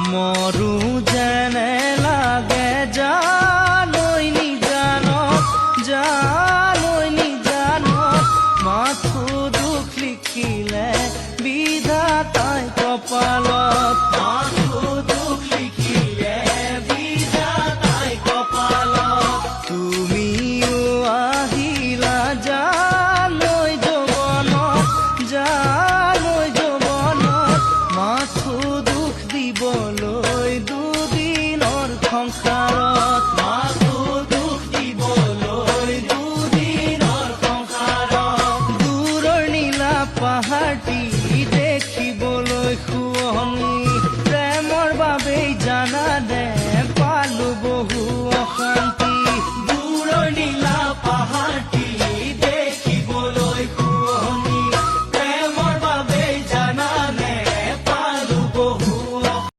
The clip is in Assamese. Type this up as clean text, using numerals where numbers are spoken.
মরু যেনে লাগে জানই নিজানত মাথো দুখ লিখিলে বিধাতাই কপালত মাথো দুখ লিখিলে বিধাতাই কপালত তুমিও আহিলা জানই যৌৱনত মাথো দুখ দিবলৈ দুদিনৰ সংসাৰ